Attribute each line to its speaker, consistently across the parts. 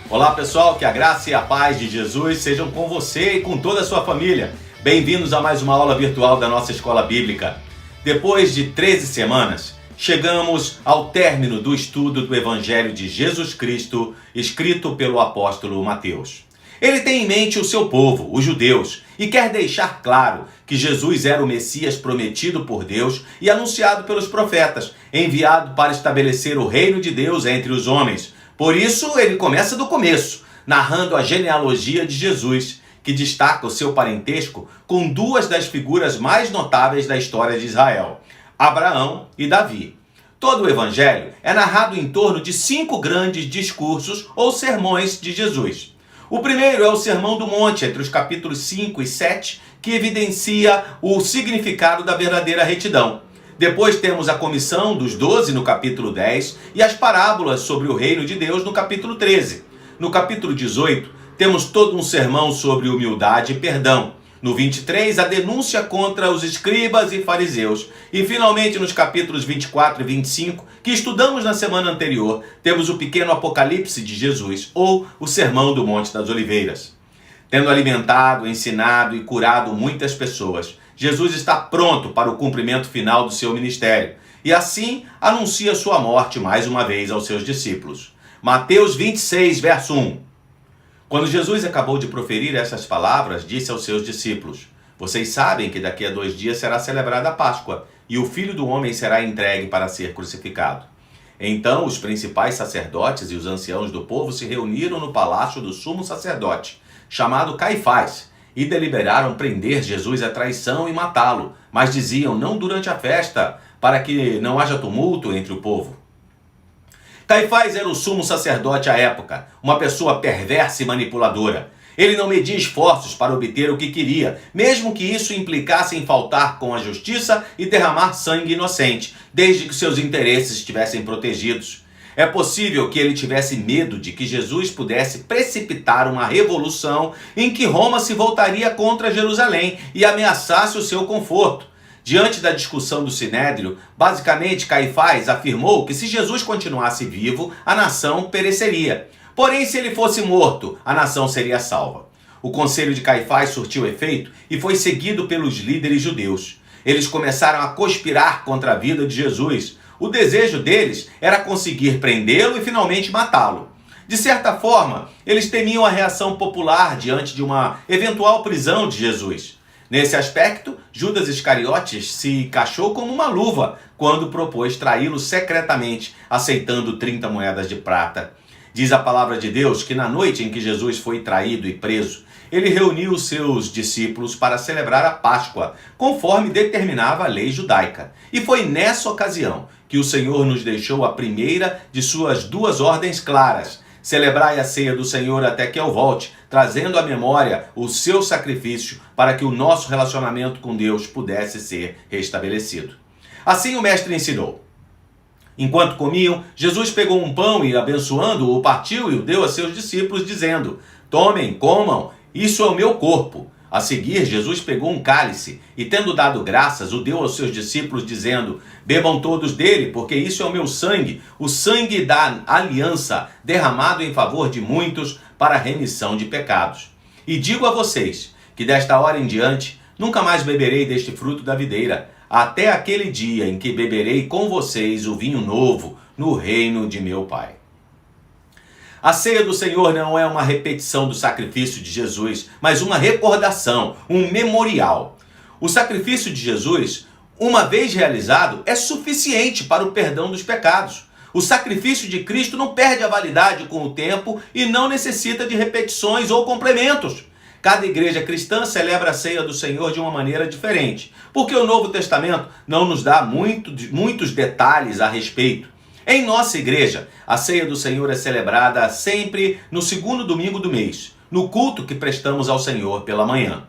Speaker 1: Olá pessoal, que a graça e a paz de Jesus sejam com você e com toda a sua família. Bem-vindos a mais uma aula virtual da nossa Escola Bíblica. Depois de 13 semanas, chegamos ao término do estudo do Evangelho de Jesus Cristo, escrito pelo apóstolo Mateus. Ele tem em mente o seu povo, os judeus, e quer deixar claro que Jesus era o Messias prometido por Deus e anunciado pelos profetas, enviado para estabelecer o reino de Deus entre os homens. Por isso, ele começa do começo, narrando a genealogia de Jesus, que destaca o seu parentesco com duas das figuras mais notáveis da história de Israel, Abraão e Davi. Todo o Evangelho é narrado em torno de 5 grandes discursos ou sermões de Jesus. O primeiro é o Sermão do Monte, entre os capítulos 5 e 7, que evidencia o significado da verdadeira retidão. Depois temos a comissão dos 12 no capítulo 10 e as parábolas sobre o reino de Deus no capítulo 13. No capítulo 18, temos todo um sermão sobre humildade e perdão. No 23, a denúncia contra os escribas e fariseus. E finalmente, nos capítulos 24 e 25, que estudamos na semana anterior, temos o pequeno Apocalipse de Jesus, ou o Sermão do Monte das Oliveiras. Tendo alimentado, ensinado e curado muitas pessoas, Jesus está pronto para o cumprimento final do seu ministério e assim anuncia sua morte mais uma vez aos seus discípulos. Mateus 26, verso 1. Quando Jesus acabou de proferir essas palavras, disse aos seus discípulos: Vocês sabem que daqui a 2 dias será celebrada a Páscoa e o Filho do Homem será entregue para ser crucificado. Então os principais sacerdotes e os anciãos do povo se reuniram no palácio do sumo sacerdote, chamado Caifás, e deliberaram prender Jesus à traição e matá-lo, mas diziam: não durante a festa, para que não haja tumulto entre o povo. Caifás era o sumo sacerdote à época, uma pessoa perversa e manipuladora. Ele não media esforços para obter o que queria, mesmo que isso implicasse em faltar com a justiça e derramar sangue inocente, desde que seus interesses estivessem protegidos. É possível que ele tivesse medo de que Jesus pudesse precipitar uma revolução em que Roma se voltaria contra Jerusalém e ameaçasse o seu conforto. Diante da discussão do Sinédrio, basicamente Caifás afirmou que se Jesus continuasse vivo, a nação pereceria. Porém, se ele fosse morto, a nação seria salva. O conselho de Caifás surtiu efeito e foi seguido pelos líderes judeus. Eles começaram a conspirar contra a vida de Jesus. O desejo deles era conseguir prendê-lo e finalmente matá-lo. De certa forma, eles temiam a reação popular diante de uma eventual prisão de Jesus. Nesse aspecto, Judas Iscariotes se encaixou como uma luva quando propôs traí-lo secretamente, aceitando 30 moedas de prata. Diz a palavra de Deus que na noite em que Jesus foi traído e preso, ele reuniu os seus discípulos para celebrar a Páscoa, conforme determinava a lei judaica. E foi nessa ocasião que o Senhor nos deixou a primeira de suas 2 ordens claras: celebrai a ceia do Senhor até que eu volte, trazendo à memória o seu sacrifício para que o nosso relacionamento com Deus pudesse ser restabelecido. Assim o mestre ensinou. Enquanto comiam, Jesus pegou um pão e, abençoando-o, partiu e o deu a seus discípulos, dizendo: Tomem, comam, isso é o meu corpo. A seguir, Jesus pegou um cálice e, tendo dado graças, o deu aos seus discípulos, dizendo: Bebam todos dele, porque isso é o meu sangue, o sangue da aliança, derramado em favor de muitos para a remissão de pecados. E digo a vocês que desta hora em diante nunca mais beberei deste fruto da videira, até aquele dia em que beberei com vocês o vinho novo no reino de meu Pai. A ceia do Senhor não é uma repetição do sacrifício de Jesus, mas uma recordação, um memorial. O sacrifício de Jesus, uma vez realizado, é suficiente para o perdão dos pecados. O sacrifício de Cristo não perde a validade com o tempo e não necessita de repetições ou complementos. Cada igreja cristã celebra a ceia do Senhor de uma maneira diferente, porque o Novo Testamento não nos dá muitos detalhes a respeito. Em nossa igreja, a ceia do Senhor é celebrada sempre no 2º domingo do mês, no culto que prestamos ao Senhor pela manhã.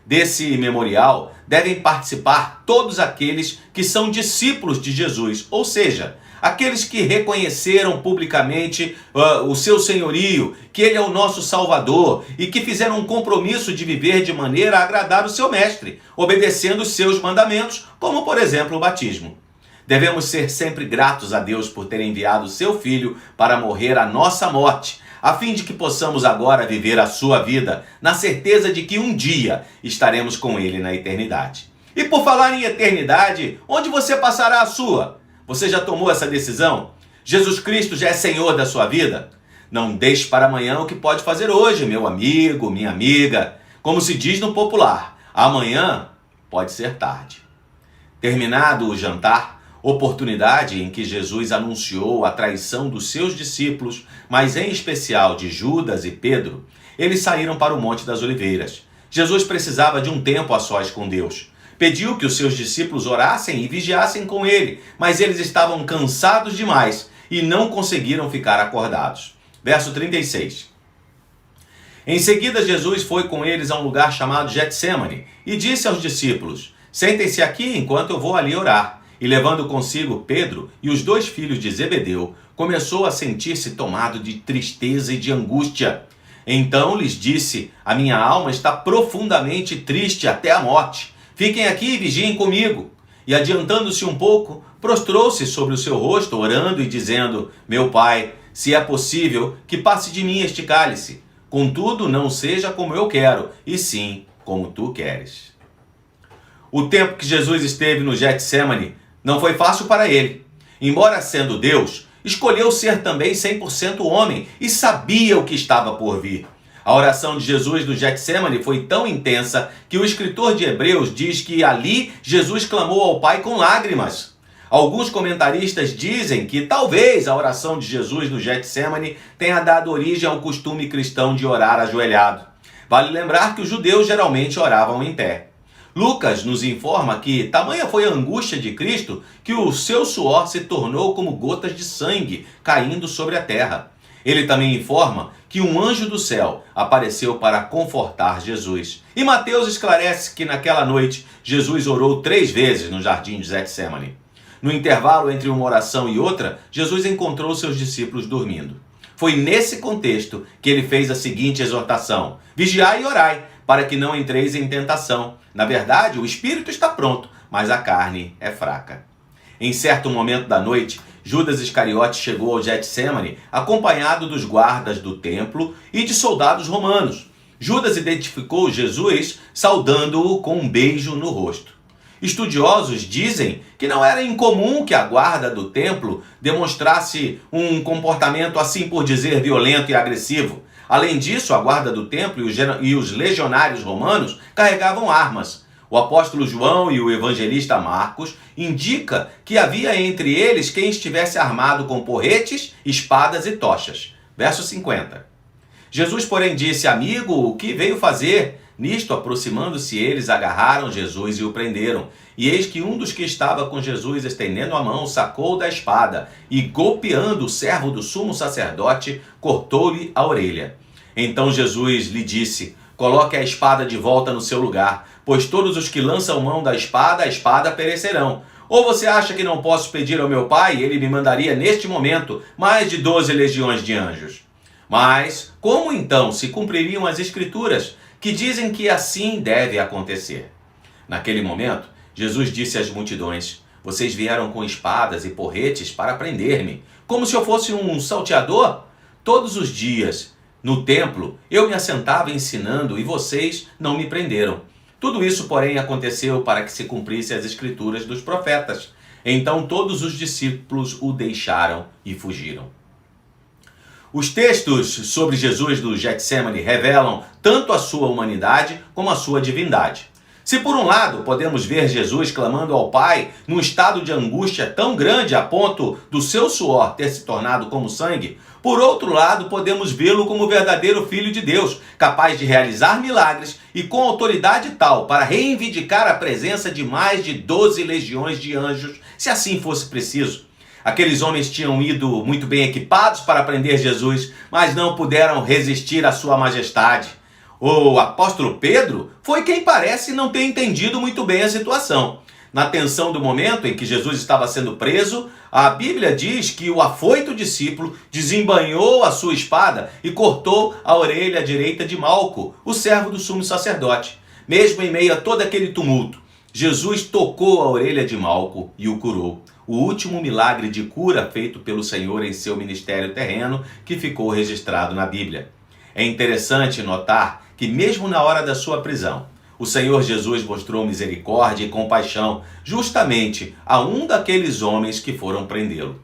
Speaker 1: Desse memorial devem participar todos aqueles que são discípulos de Jesus, ou seja, aqueles que reconheceram publicamente o seu senhorio, que ele é o nosso Salvador e que fizeram um compromisso de viver de maneira a agradar o seu mestre, obedecendo os seus mandamentos, como por exemplo o batismo. Devemos ser sempre gratos a Deus por ter enviado o seu Filho para morrer a nossa morte, a fim de que possamos agora viver a sua vida na certeza de que um dia estaremos com Ele na eternidade. E por falar em eternidade, onde você passará a sua? Você já tomou essa decisão? Jesus Cristo já é Senhor da sua vida? Não deixe para amanhã o que pode fazer hoje, meu amigo, minha amiga. Como se diz no popular, amanhã pode ser tarde. Terminado o jantar, oportunidade em que Jesus anunciou a traição dos seus discípulos, mas em especial de Judas e Pedro, eles saíram para o Monte das Oliveiras. Jesus precisava de um tempo a sós com Deus. Pediu que os seus discípulos orassem e vigiassem com ele, mas eles estavam cansados demais e não conseguiram ficar acordados. Verso 36. Em seguida, Jesus foi com eles a um lugar chamado Getsêmani e disse aos discípulos: sentem-se aqui enquanto eu vou ali orar. E levando consigo Pedro e os 2 filhos de Zebedeu, começou a sentir-se tomado de tristeza e de angústia. Então lhes disse: a minha alma está profundamente triste até a morte. Fiquem aqui e vigiem comigo. E adiantando-se um pouco, prostrou-se sobre o seu rosto, orando e dizendo: meu Pai, se é possível, que passe de mim este cálice. Contudo, não seja como eu quero, e sim como tu queres. O tempo que Jesus esteve no Getsêmani não foi fácil para ele. Embora sendo Deus, escolheu ser também 100% homem e sabia o que estava por vir. A oração de Jesus no Getsêmani foi tão intensa que o escritor de Hebreus diz que ali Jesus clamou ao Pai com lágrimas. Alguns comentaristas dizem que talvez a oração de Jesus no Getsêmani tenha dado origem ao costume cristão de orar ajoelhado. Vale lembrar que os judeus geralmente oravam em pé. Lucas nos informa que tamanha foi a angústia de Cristo que o seu suor se tornou como gotas de sangue caindo sobre a terra. Ele também informa que um anjo do céu apareceu para confortar Jesus. E Mateus esclarece que naquela noite Jesus orou 3 vezes no jardim de Getsêmani. No intervalo entre uma oração e outra, Jesus encontrou seus discípulos dormindo. Foi nesse contexto que ele fez a seguinte exortação: vigiai e orai, para que não entreis em tentação. Na verdade, o espírito está pronto, mas a carne é fraca. Em certo momento da noite, Judas Iscariote chegou ao Getsêmani acompanhado dos guardas do templo e de soldados romanos. Judas identificou Jesus saudando-o com um beijo no rosto. Estudiosos dizem que não era incomum que a guarda do templo demonstrasse um comportamento, assim por dizer, violento e agressivo. Além disso, a guarda do templo e os legionários romanos carregavam armas. O apóstolo João e o evangelista Marcos indicam que havia entre eles quem estivesse armado com porretes, espadas e tochas. Verso 50. Jesus, porém, disse: amigo, o que veio fazer? Nisto, aproximando-se eles, agarraram Jesus e o prenderam. E eis que um dos que estava com Jesus, estendendo a mão, sacou da espada e, golpeando o servo do sumo sacerdote, cortou-lhe a orelha. Então Jesus lhe disse: coloque a espada de volta no seu lugar, pois todos os que lançam mão da espada, a espada perecerão. Ou você acha que não posso pedir ao meu Pai, ele me mandaria neste momento mais de 12 legiões de anjos? Mas como então se cumpririam as Escrituras, que dizem que assim deve acontecer? Naquele momento, Jesus disse às multidões: vocês vieram com espadas e porretes para prender-me, como se eu fosse um salteador? Todos os dias, no templo, eu me assentava ensinando e vocês não me prenderam. Tudo isso, porém, aconteceu para que se cumprisse as Escrituras dos profetas. Então todos os discípulos o deixaram e fugiram. Os textos sobre Jesus do Getsêmani revelam tanto a sua humanidade como a sua divindade. Se por um lado podemos ver Jesus clamando ao Pai num estado de angústia tão grande a ponto do seu suor ter se tornado como sangue, por outro lado podemos vê-lo como o verdadeiro Filho de Deus, capaz de realizar milagres e com autoridade tal para reivindicar a presença de mais de 12 legiões de anjos, se assim fosse preciso. Aqueles homens tinham ido muito bem equipados para prender Jesus, mas não puderam resistir à sua majestade. O apóstolo Pedro foi quem parece não ter entendido muito bem a situação. Na tensão do momento em que Jesus estava sendo preso, a Bíblia diz que o afoito discípulo desembainhou a sua espada e cortou a orelha direita de Malco, o servo do sumo sacerdote. Mesmo em meio a todo aquele tumulto, Jesus tocou a orelha de Malco e o curou. o último milagre de cura feito pelo Senhor em seu ministério terreno, que ficou registrado na Bíblia. É interessante notar que mesmo na hora da sua prisão, o Senhor Jesus mostrou misericórdia e compaixão justamente a um daqueles homens que foram prendê-lo.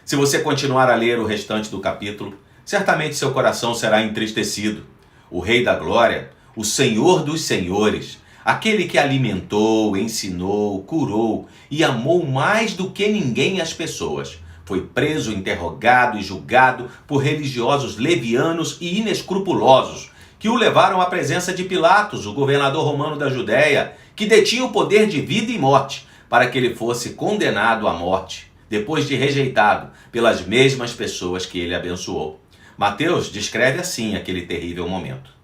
Speaker 1: Se você continuar a ler o restante do capítulo, certamente seu coração será entristecido. O Rei da Glória, o Senhor dos Senhores, aquele que alimentou, ensinou, curou e amou mais do que ninguém as pessoas, foi preso, interrogado e julgado por religiosos levianos e inescrupulosos, que o levaram à presença de Pilatos, o governador romano da Judéia, que detinha o poder de vida e morte, para que ele fosse condenado à morte, depois de rejeitado pelas mesmas pessoas que ele abençoou. Mateus descreve assim aquele terrível momento.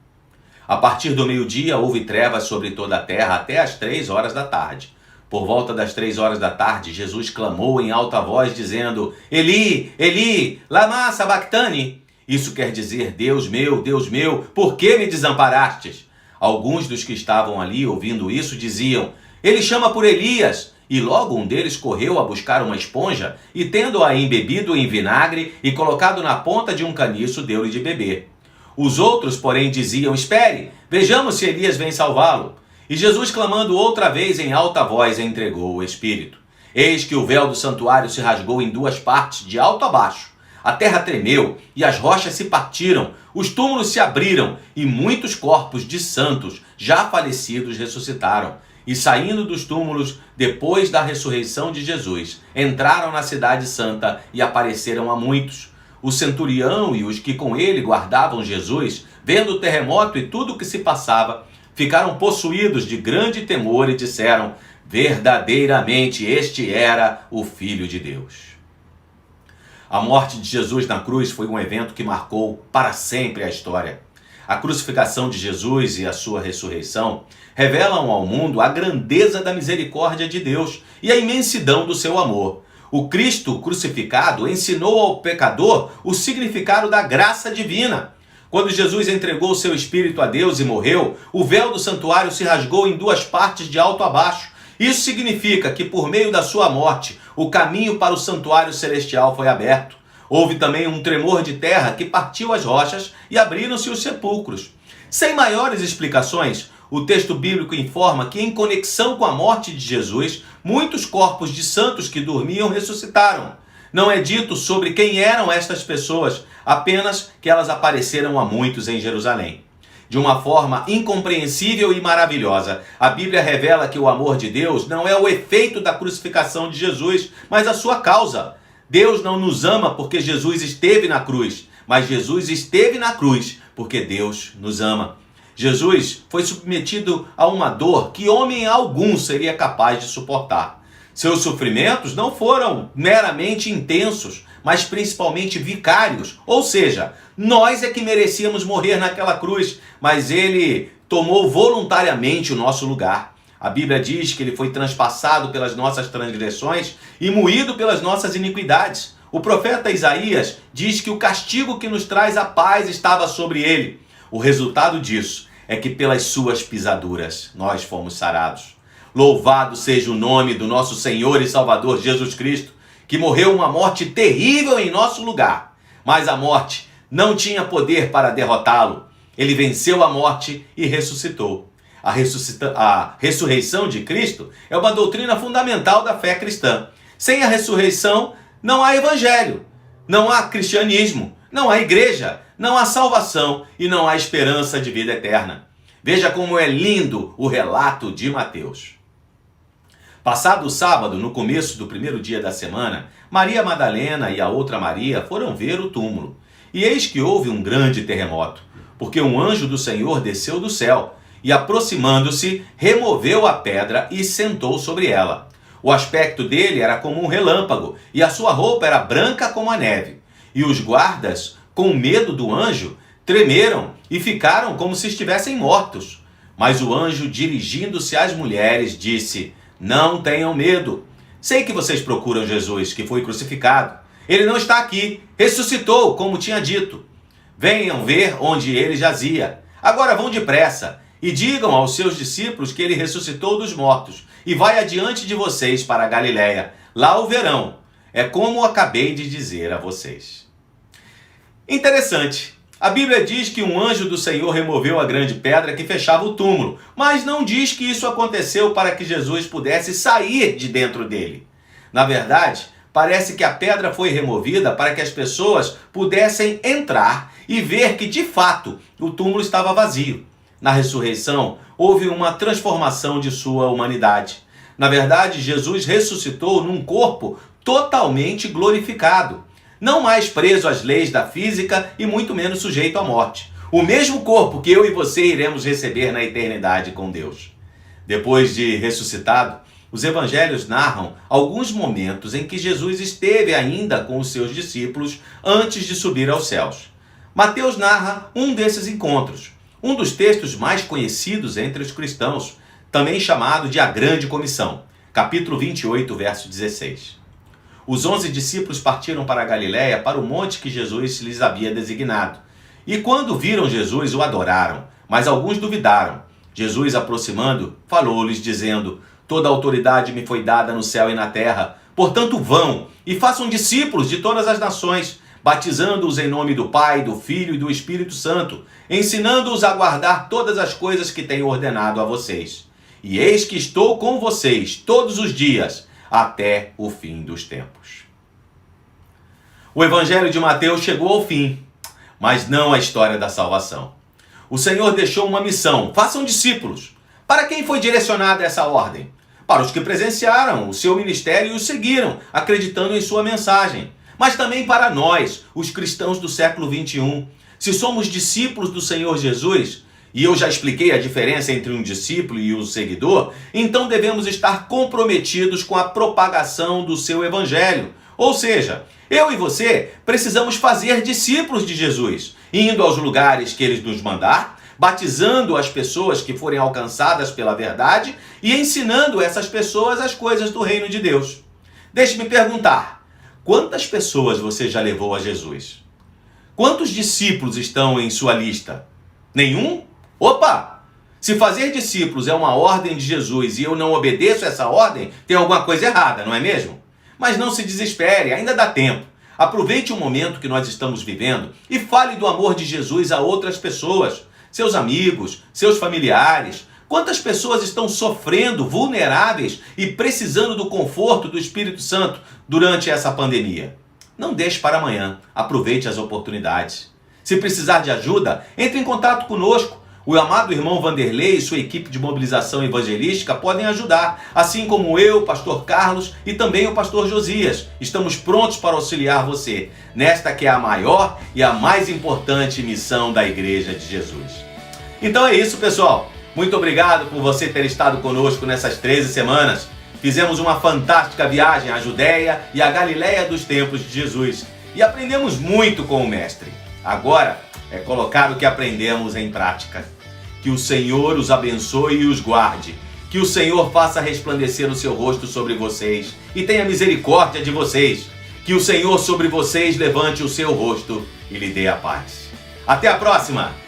Speaker 1: A partir do meio-dia houve trevas sobre toda a terra até as 3 horas da tarde. Por volta das 3 horas da tarde, Jesus clamou em alta voz, dizendo: Eli, Eli, lama sabachthani. Isso quer dizer: Deus meu, por que me desamparastes? Alguns dos que estavam ali ouvindo isso diziam: Ele chama por Elias. E logo um deles correu a buscar uma esponja e, tendo-a embebido em vinagre e colocado na ponta de um caniço, deu-lhe de beber. Os outros, porém, diziam: Espere, vejamos se Elias vem salvá-lo. E Jesus, clamando outra vez em alta voz, entregou o Espírito. Eis que o véu do santuário se rasgou em 2 partes, de alto a baixo. A terra tremeu e as rochas se partiram, os túmulos se abriram e muitos corpos de santos já falecidos ressuscitaram. E saindo dos túmulos, depois da ressurreição de Jesus, entraram na cidade santa e apareceram a muitos. O centurião e os que com ele guardavam Jesus, vendo o terremoto e tudo o que se passava, ficaram possuídos de grande temor e disseram: verdadeiramente este era o Filho de Deus. A morte de Jesus na cruz foi um evento que marcou para sempre a história. A crucificação de Jesus e a sua ressurreição revelam ao mundo a grandeza da misericórdia de Deus e a imensidão do seu amor. O Cristo crucificado ensinou ao pecador o significado da graça divina. Quando Jesus entregou seu espírito a Deus e morreu, o véu do santuário se rasgou em 2 partes, de alto a baixo. Isso significa que por meio da sua morte, o caminho para o santuário celestial foi aberto. Houve também um tremor de terra que partiu as rochas e abriram-se os sepulcros. Sem maiores explicações, o texto bíblico informa que, em conexão com a morte de Jesus, muitos corpos de santos que dormiam ressuscitaram. Não é dito sobre quem eram estas pessoas, apenas que elas apareceram a muitos em Jerusalém. De uma forma incompreensível e maravilhosa, a Bíblia revela que o amor de Deus não é o efeito da crucificação de Jesus, mas a sua causa. Deus não nos ama porque Jesus esteve na cruz, mas Jesus esteve na cruz porque Deus nos ama. Jesus foi submetido a uma dor que homem algum seria capaz de suportar. Seus sofrimentos não foram meramente intensos, mas principalmente vicários. Ou seja, nós é que merecíamos morrer naquela cruz, mas ele tomou voluntariamente o nosso lugar. A Bíblia diz que ele foi transpassado pelas nossas transgressões e moído pelas nossas iniquidades. O profeta Isaías diz que o castigo que nos traz a paz estava sobre ele. O resultado disso é que pelas suas pisaduras nós fomos sarados. Louvado seja o nome do nosso Senhor e Salvador Jesus Cristo, que morreu uma morte terrível em nosso lugar. Mas a morte não tinha poder para derrotá-lo. Ele venceu a morte e ressuscitou. A ressurreição de Cristo é uma doutrina fundamental da fé cristã. Sem a ressurreição, não há evangelho, não há cristianismo, não há igreja, não há salvação e não há esperança de vida eterna. Veja como é lindo o relato de Mateus. Passado o sábado, no começo do primeiro dia da semana, Maria Madalena e a outra Maria foram ver o túmulo. E eis que houve um grande terremoto, porque um anjo do Senhor desceu do céu e, aproximando-se, removeu a pedra e sentou sobre ela. O aspecto dele era como um relâmpago e a sua roupa era branca como a neve. E os guardas, com medo do anjo, tremeram e ficaram como se estivessem mortos. Mas o anjo, dirigindo-se às mulheres, disse: não tenham medo. Sei que vocês procuram Jesus, que foi crucificado. Ele não está aqui, ressuscitou, como tinha dito. Venham ver onde ele jazia. Agora vão depressa e digam aos seus discípulos que ele ressuscitou dos mortos e vai adiante de vocês para a Galiléia. Lá o verão. É como acabei de dizer a vocês. Interessante. A Bíblia diz que um anjo do Senhor removeu a grande pedra que fechava o túmulo, mas não diz que isso aconteceu para que Jesus pudesse sair de dentro dele. Na verdade, parece que a pedra foi removida para que as pessoas pudessem entrar e ver que, de fato, o túmulo estava vazio. Na ressurreição, houve uma transformação de sua humanidade. Na verdade, Jesus ressuscitou num corpo totalmente glorificado, não mais preso às leis da física e muito menos sujeito à morte. O mesmo corpo que eu e você iremos receber na eternidade com Deus. Depois de ressuscitado, os evangelhos narram alguns momentos em que Jesus esteve ainda com os seus discípulos antes de subir aos céus. Mateus narra um desses encontros, um dos textos mais conhecidos entre os cristãos, também chamado de A Grande Comissão, capítulo 28, verso 16. Os 11 discípulos partiram para a Galiléia, para o monte que Jesus lhes havia designado. E quando viram Jesus, o adoraram, mas alguns duvidaram. Jesus, aproximando, falou-lhes, dizendo: toda a autoridade me foi dada no céu e na terra. Portanto, vão e façam discípulos de todas as nações, batizando-os em nome do Pai, do Filho e do Espírito Santo, ensinando-os a guardar todas as coisas que tenho ordenado a vocês. E eis que estou com vocês todos os dias, até o fim dos tempos. O Evangelho de Mateus chegou ao fim, mas não a história da salvação. O Senhor deixou uma missão: façam discípulos. Para quem foi direcionada essa ordem? Para os que presenciaram o seu ministério e o seguiram, acreditando em sua mensagem. Mas também para nós, os cristãos do século 21. Se somos discípulos do Senhor Jesus, e eu já expliquei a diferença entre um discípulo e um seguidor, então devemos estar comprometidos com a propagação do seu evangelho. Ou seja, eu e você precisamos fazer discípulos de Jesus, indo aos lugares que ele nos mandar, batizando as pessoas que forem alcançadas pela verdade e ensinando essas pessoas as coisas do reino de Deus. Deixe-me perguntar, quantas pessoas você já levou a Jesus? Quantos discípulos estão em sua lista? Nenhum? Opa! Se fazer discípulos é uma ordem de Jesus e eu não obedeço essa ordem, tem alguma coisa errada, não é mesmo? Mas não se desespere, ainda dá tempo. Aproveite o momento que nós estamos vivendo e fale do amor de Jesus a outras pessoas, seus amigos, seus familiares. Quantas pessoas estão sofrendo, vulneráveis e precisando do conforto do Espírito Santo durante essa pandemia? Não deixe para amanhã, aproveite as oportunidades. Se precisar de ajuda, entre em contato conosco. O amado irmão Vanderlei e sua equipe de mobilização evangelística podem ajudar, assim como eu, o pastor Carlos e também o pastor Josias. Estamos prontos para auxiliar você nesta que é a maior e a mais importante missão da Igreja de Jesus. Então é isso, pessoal. Muito obrigado por você ter estado conosco nessas 13 semanas. Fizemos uma fantástica viagem à Judéia e à Galiléia dos templos de Jesus e aprendemos muito com o Mestre. Agora é colocar o que aprendemos em prática. Que o Senhor os abençoe e os guarde. Que o Senhor faça resplandecer o seu rosto sobre vocês e tenha misericórdia de vocês. Que o Senhor sobre vocês levante o seu rosto e lhe dê a paz. Até a próxima!